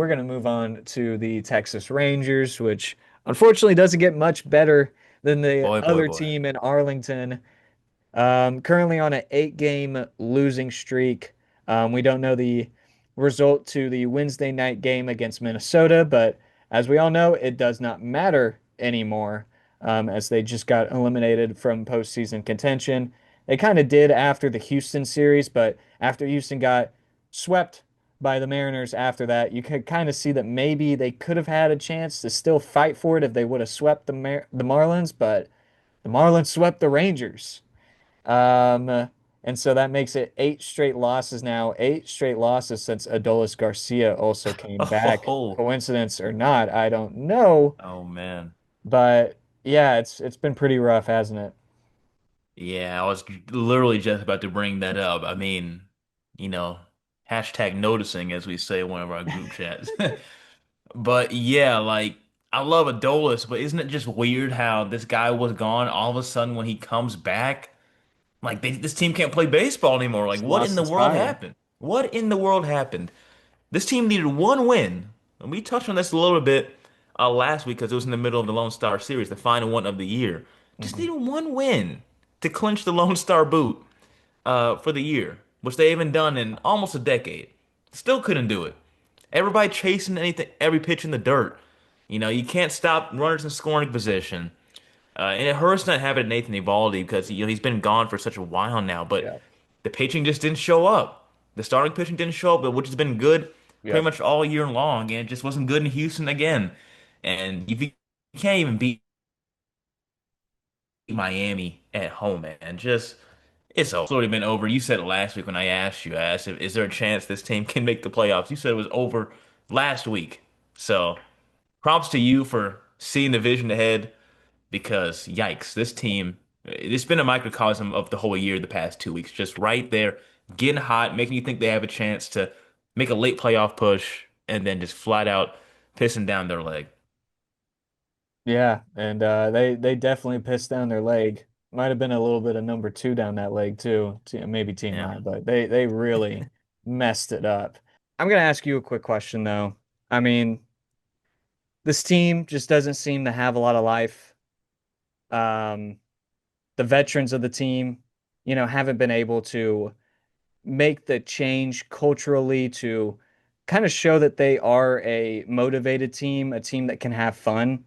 We're going to move on to the Texas Rangers, which unfortunately doesn't get much better than the Boy, boy, other boy. team in Arlington. Currently on an 8 game losing streak. We don't know the result to the Wednesday night game against Minnesota, but as we all know, it does not matter anymore, as they just got eliminated from postseason contention. They kind of did after the Houston series, but after Houston got swept by the Mariners after that, you could kind of see that maybe they could have had a chance to still fight for it if they would have swept the Marlins, but the Marlins swept the Rangers. And so that makes it 8 straight losses now, 8 straight losses since Adolis Garcia also came back. Oh, Coincidence or not, I don't know, oh man. but yeah, it's been pretty rough, hasn't it? Yeah, I was literally just about to bring that up. I mean, you know, hashtag noticing, as we say in one of our group chats. But yeah, like I love Adolis, but isn't it just weird how this guy was gone all of a sudden when he comes back? Like this team can't play baseball anymore. Like Just what in lost the his world fire. happened? What in the world happened? This team needed one win, and we touched on this a little bit last week because it was in the middle of the Lone Star Series, the final one of the year. Just Mhm. needed one win to clinch the Lone Star boot for the year, which they haven't done in almost a decade. Still couldn't do it. Everybody chasing anything, every pitch in the dirt. You can't stop runners in scoring position. And it hurts not having Nathan Eovaldi because he's been gone for such a while now. But Yeah. the pitching just didn't show up. The starting pitching didn't show up, but which has been good pretty Yep. much all year long, and it just wasn't good in Houston again. And you can't even beat Miami at home, man. Just it's already been over. You said it last week when I asked you. I asked if is there a chance this team can make the playoffs. You said it was over last week. So props to you for seeing the vision ahead because yikes, this team, it's been a microcosm of the whole year the past 2 weeks. Just right there, getting hot, making you think they have a chance to make a late playoff push, and then just flat out pissing down their leg. Yeah, and they definitely pissed down their leg. Might have been a little bit of number two down that leg too, maybe team Yeah. high, but they really messed it up. I'm gonna ask you a quick question though. I mean, this team just doesn't seem to have a lot of life. Um, the veterans of the team, haven't been able to make the change culturally to kind of show that they are a motivated team, a team that can have fun.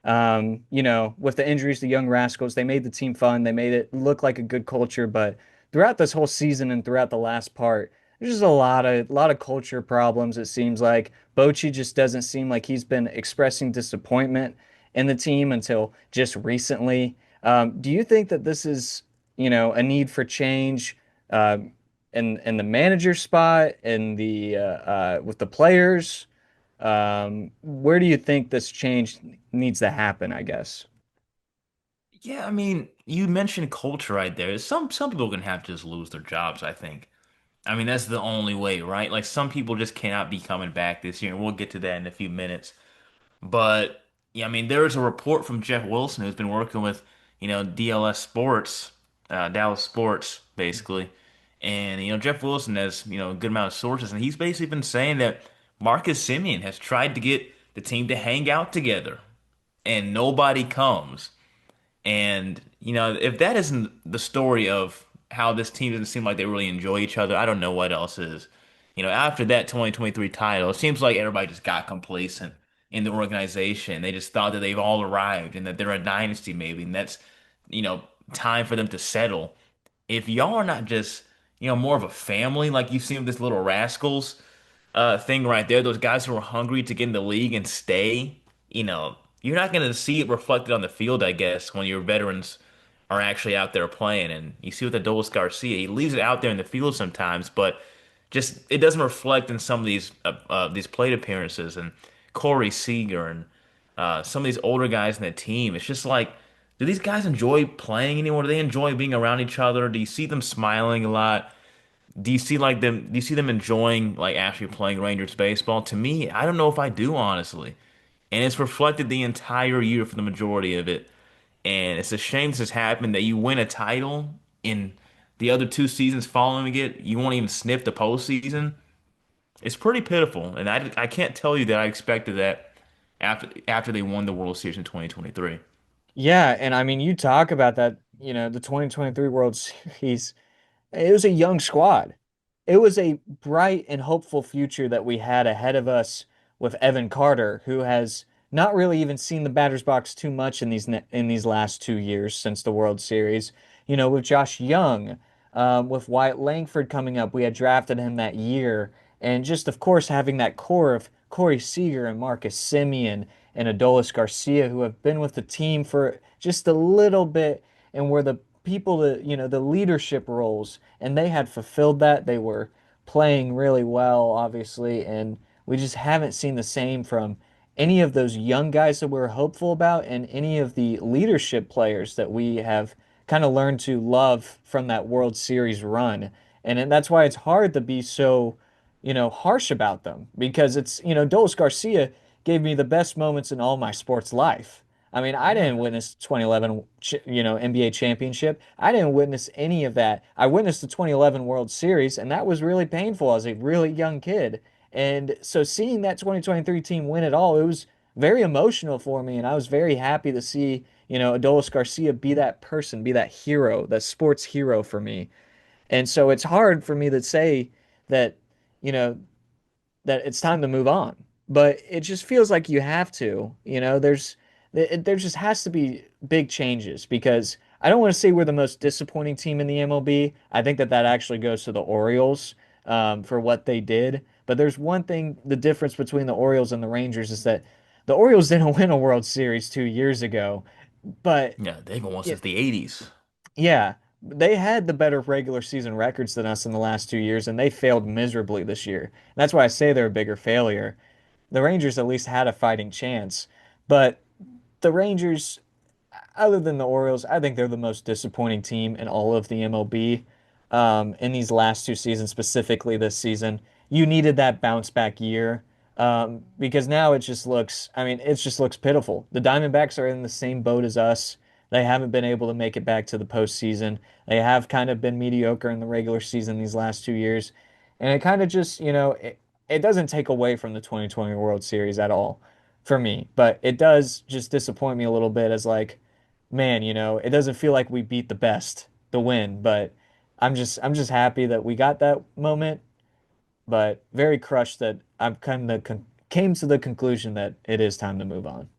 With the injuries to Young Rascals, they made the team fun. They made it look like a good culture, but throughout this whole season and throughout the last part, there's just a lot of culture problems, it seems like. Bochy just doesn't seem like he's been expressing disappointment in the team until just recently. Do you think that this is, a need for change? In the manager spot and the with the players. Where do you think this change needs to happen, I guess? Yeah, I mean, you mentioned culture right there. Some people are gonna have to just lose their jobs, I think. I mean, that's the only way, right? Like some people just cannot be coming back this year, and we'll get to that in a few minutes. But yeah, I mean, there is a report from Jeff Wilson who's been working with, DLS Sports, Dallas Sports, basically. And Jeff Wilson has, a good amount of sources, and he's basically been saying that Marcus Simeon has tried to get the team to hang out together, and nobody comes. And, if that isn't the story of how this team doesn't seem like they really enjoy each other, I don't know what else is. After that 2023 title, it seems like everybody just got complacent in the organization. They just thought that they've all arrived and that they're a dynasty maybe, and that's, you know, time for them to settle. If y'all are not just, more of a family like you've seen with this little rascals thing right there. Those guys who are hungry to get in the league and stay, you're not going to see it reflected on the field, I guess, when your veterans are actually out there playing. And you see with Adolis Garcia, he leaves it out there in the field sometimes, but just it doesn't reflect in some of these plate appearances and Corey Seager and some of these older guys in the team. It's just like, do these guys enjoy playing anymore? Do they enjoy being around each other? Do you see them smiling a lot? Do you see them enjoying like actually playing Rangers baseball? To me, I don't know if I do, honestly. And it's reflected the entire year for the majority of it. And it's a shame this has happened that you win a title in the other 2 seasons following it. You won't even sniff the postseason. It's pretty pitiful, and I can't tell you that I expected that after they won the World Series in 2023. Yeah, and I mean, you talk about that, the 2023 World Series. It was a young squad. It was a bright and hopeful future that we had ahead of us with Evan Carter, who has not really even seen the batter's box too much in these last 2 years since the World Series. With Josh Young, with Wyatt Langford coming up, we had drafted him that year, and just of course having that core of Corey Seager and Marcus Semien and Adolis Garcia, who have been with the team for just a little bit and were the people that, the leadership roles, and they had fulfilled that. They were playing really well, obviously, and we just haven't seen the same from any of those young guys that we were hopeful about and any of the leadership players that we have kind of learned to love from that World Series run. And that's why it's hard to be so, harsh about them because Dolis Garcia gave me the best moments in all my sports life. I mean, I Yeah. didn't witness 2011, NBA championship. I didn't witness any of that. I witnessed the 2011 World Series, and that was really painful as a really young kid. And so seeing that 2023 team win it all, it was very emotional for me, and I was very happy to see, Adolis Garcia be that person, be that hero, that sports hero for me. And so it's hard for me to say that, you know, that it's time to move on. But it just feels like you have to. There just has to be big changes because I don't want to say we're the most disappointing team in the MLB. I think that actually goes to the Orioles for what they did. But there's one thing, the difference between the Orioles and the Rangers is that the Orioles didn't win a World Series 2 years ago. But Yeah, they've been one yeah, since the 80s. yeah, they had the better regular season records than us in the last 2 years, and they failed miserably this year. And that's why I say they're a bigger failure. The Rangers at least had a fighting chance, but the Rangers, other than the Orioles, I think they're the most disappointing team in all of the MLB in these last 2 seasons, specifically this season. You needed that bounce back year because now I mean, it just looks pitiful. The Diamondbacks are in the same boat as us. They haven't been able to make it back to the postseason. They have kind of been mediocre in the regular season these last 2 years. And it kind of just, it doesn't take away from the 2020 World Series at all for me, but it does just disappoint me a little bit as like, man, it doesn't feel like we beat the best to win, but I'm just happy that we got that moment, but very crushed that I've kind of came to the conclusion that it is time to move on.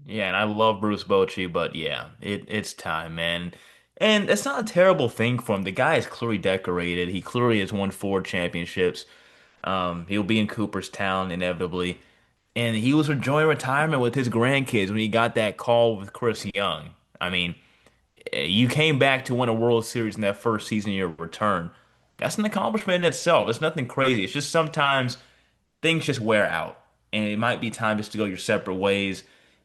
Yeah, and I love Bruce Bochy, but yeah, it's time, man. And it's not a terrible thing for him. The guy is clearly decorated. He clearly has won 4 championships. He'll be in Cooperstown inevitably. And he was enjoying retirement with his grandkids when he got that call with Chris Young. I mean, you came back to win a World Series in that first season of your return. That's an accomplishment in itself. It's nothing crazy. It's just sometimes things just wear out, and it might be time just to go your separate ways,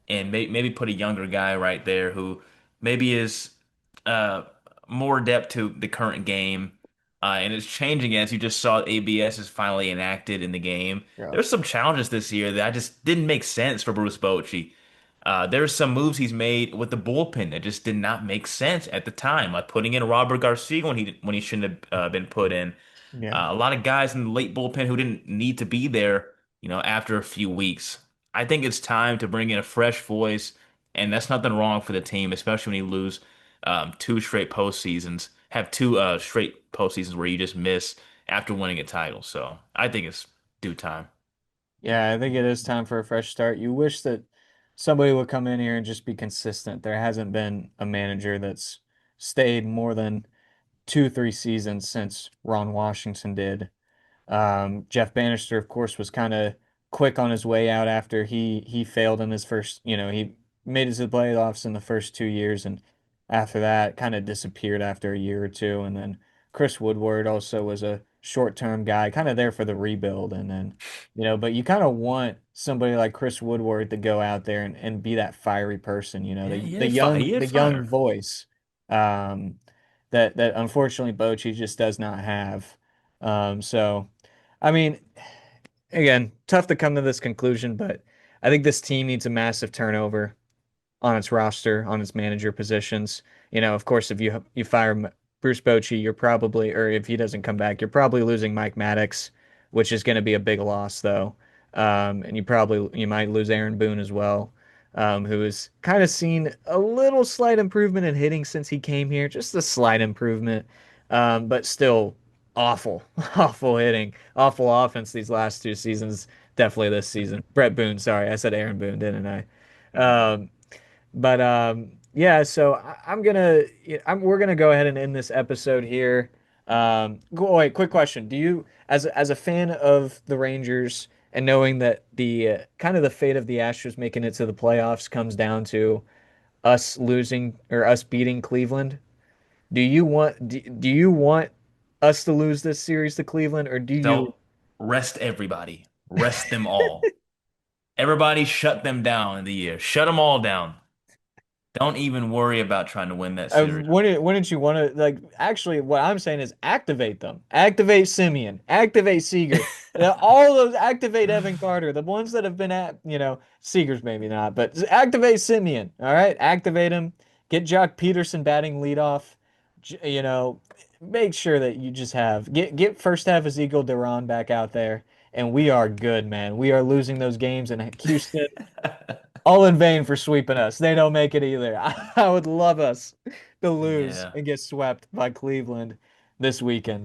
and maybe put a younger guy right there who maybe is uh, more adept to the current game, and it's changing as you just saw ABS is finally enacted in the game. Yeah. There's some challenges this year that I just didn't make sense for Bruce Bochy. There's some moves he's made with the bullpen that just did not make sense at the time, like putting in Robert Garcia when he shouldn't have been put in. Yeah. A lot of guys in the late bullpen who didn't need to be there, after a few weeks. I think it's time to bring in a fresh voice, and that's nothing wrong for the team, especially when you lose two straight postseasons, have two straight postseasons where you just miss after winning a title. So I think it's due time. Yeah, I think it is time for a fresh start. You wish that somebody would come in here and just be consistent. There hasn't been a manager that's stayed more than 2, 3 seasons since Ron Washington did. Jeff Bannister, of course, was kind of quick on his way out after he failed in his first, he made it to the playoffs in the first 2 years, and after that, kind of disappeared after a year or two. And then Chris Woodward also was a short-term guy, kind of there for the rebuild. And then, but you kind of want somebody like Chris Woodward to go out there and be that fiery person, Yeah, he the had young fire. voice, that unfortunately Bochy just does not have. So, I mean, again, tough to come to this conclusion, but I think this team needs a massive turnover on its roster, on its manager positions. Of course, if you fire Bruce Bochy, you're probably, or if he doesn't come back, you're probably losing Mike Maddox, which is going to be a big loss though. And you might lose Aaron Boone as well, who has kind of seen a little slight improvement in hitting since he came here, just a slight improvement, but still awful, awful hitting, awful offense these last two seasons. Definitely this season. Brett Boone, sorry, I said Aaron Boone, didn't I? Mhm. Yeah, so we're gonna go ahead and end this episode here. Wait, quick question. Do you, as a fan of the Rangers and knowing that the kind of the fate of the Astros making it to the playoffs comes down to us losing or us beating Cleveland, do you want us to lose this series to Cleveland, or do you? So rest everybody. Rest them all. Everybody shut them down in the year. Shut them all down. Don't even worry about trying to win that series. Wouldn't you want to like actually what I'm saying is activate them. Activate Simeon. Activate Seager. All those activate Evan Carter. The ones that have been at, Seager's maybe not, but activate Simeon. All right? Activate him. Get Jock Peterson batting leadoff. You know, make sure that you just have get first half Ezekiel Duran back out there and we are good, man. We are losing those games in Houston. All in vain for sweeping us. They don't make it either. I would love us to lose Yeah. and get swept by Cleveland this weekend.